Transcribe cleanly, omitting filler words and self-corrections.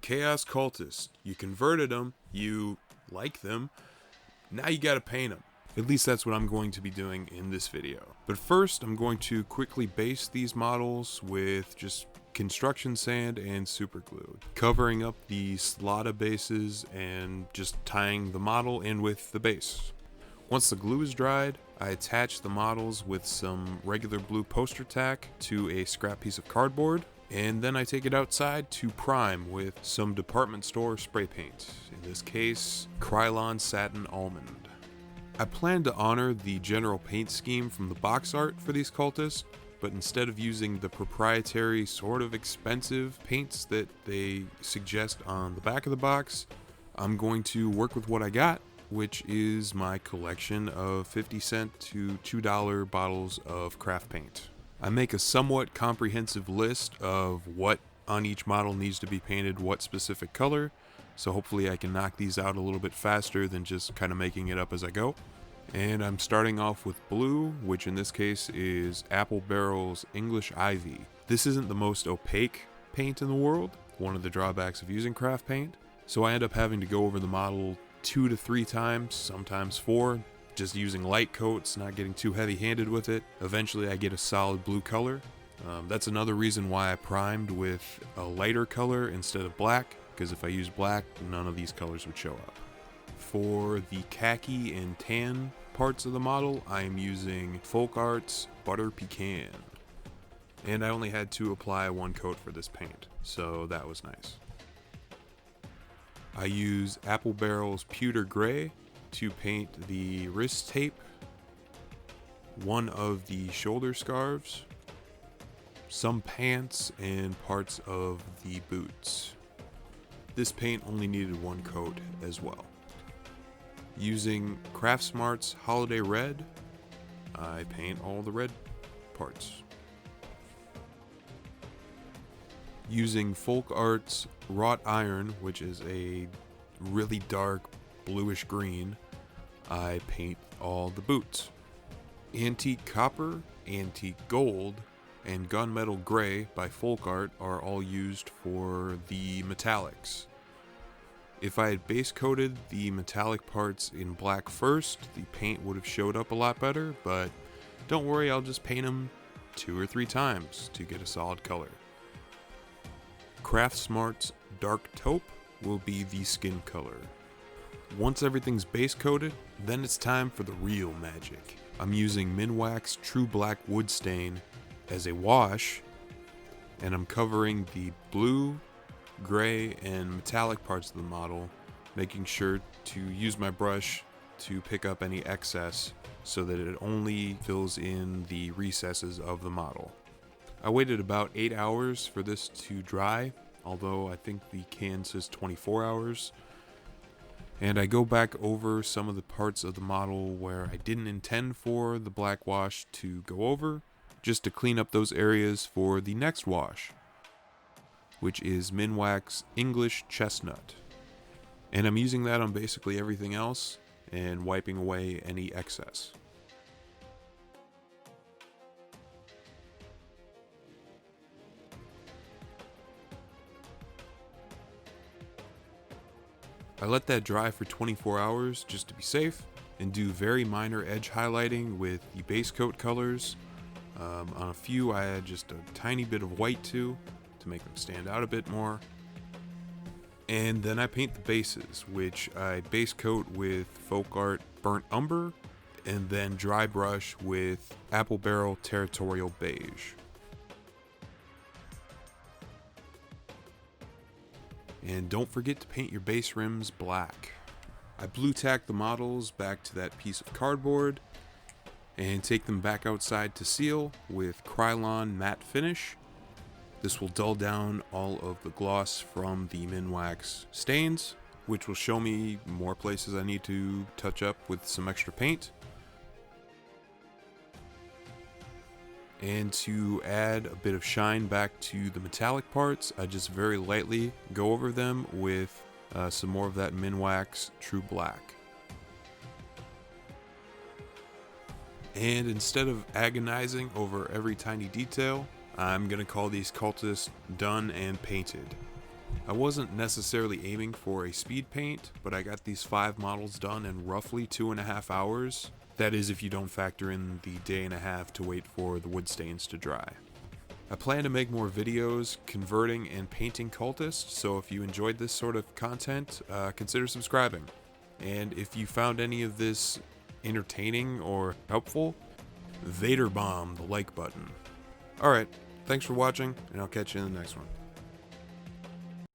Chaos Cultists. You converted them, you like them, now you gotta paint them. At least that's what I'm going to be doing in this video. But first, I'm going to quickly base these models with just construction sand and super glue, covering up the slata bases and just tying the model in with the base. Once the glue is dried, I attach the models with some regular blue poster tack to a scrap piece of cardboard, and then I take it outside to prime with some department store spray paint, in this case, Krylon Satin Almond. I plan to honor the general paint scheme from the box art for these cultists, but instead of using the proprietary sort of expensive paints that they suggest on the back of the box, I'm going to work with what I got, which is my collection of 50-cent to $2 bottles of craft paint. I make a somewhat comprehensive list of what on each model needs to be painted what specific color, so hopefully I can knock these out a little bit faster than just kind of making it up as I go. And I'm starting off with blue, which in this case is Apple Barrel's English Ivy. This isn't the most opaque paint in the world, one of the drawbacks of using craft paint, so I end up having to go over the model 2 to 3 times, sometimes 4, just using light coats, not getting too heavy-handed with it. Eventually I get a solid blue color. That's another reason why I primed with a lighter color instead of black, because if I use black, none of these colors would show up. For the khaki and tan parts of the model, I am using Folk Art's Butter Pecan. And I only had to apply 1 coat for this paint, so that was nice. I use Apple Barrel's Pewter Gray to paint the wrist tape, one of the shoulder scarves, some pants, and parts of the boots. This paint only needed 1 coat as well. Using Craftsmart's Holiday Red, I paint all the red parts. Using Folk Art's Wrought Iron, which is a really dark bluish green, I paint all the boots. Antique Copper, Antique Gold, and Gunmetal Gray by Folk Art are all used for the metallics. If I had base coated the metallic parts in black first, the paint would have showed up a lot better, but don't worry, I'll just paint them 2 or 3 times to get a solid color. Craftsmart's Dark Taupe will be the skin color. Once everything's base coated, then it's time for the real magic. I'm using Minwax True Black Wood Stain as a wash, and I'm covering the blue, gray, and metallic parts of the model, making sure to use my brush to pick up any excess so that it only fills in the recesses of the model. I waited about 8 hours for this to dry, although I think the can says 24 hours. And I go back over some of the parts of the model where I didn't intend for the black wash to go over, just to clean up those areas for the next wash, which is Minwax English Chestnut. And I'm using that on basically everything else and wiping away any excess. I let that dry for 24 hours just to be safe, and do very minor edge highlighting with the base coat colors. On a few I add just a tiny bit of white to make them stand out a bit more. And then I paint the bases, which I base coat with Folk Art Burnt Umber, and then dry brush with Apple Barrel Territorial Beige. And don't forget to paint your base rims black. I blue tack the models back to that piece of cardboard and take them back outside to seal with Krylon Matte Finish. This will dull down all of the gloss from the Minwax stains, which will show me more places I need to touch up with some extra paint. And to add a bit of shine back to the metallic parts, I just very lightly go over them with some more of that Minwax True Black. And instead of agonizing over every tiny detail, I'm going to call these cultists done and painted. I wasn't necessarily aiming for a speed paint, but I got these 5 models done in roughly 2.5 hours. That is if you don't factor in the day and a half to wait for the wood stains to dry. I plan to make more videos converting and painting cultists, so if you enjoyed this sort of content, consider subscribing. And if you found any of this entertaining or helpful, Vader bomb the like button. Alright, thanks for watching, and I'll catch you in the next one.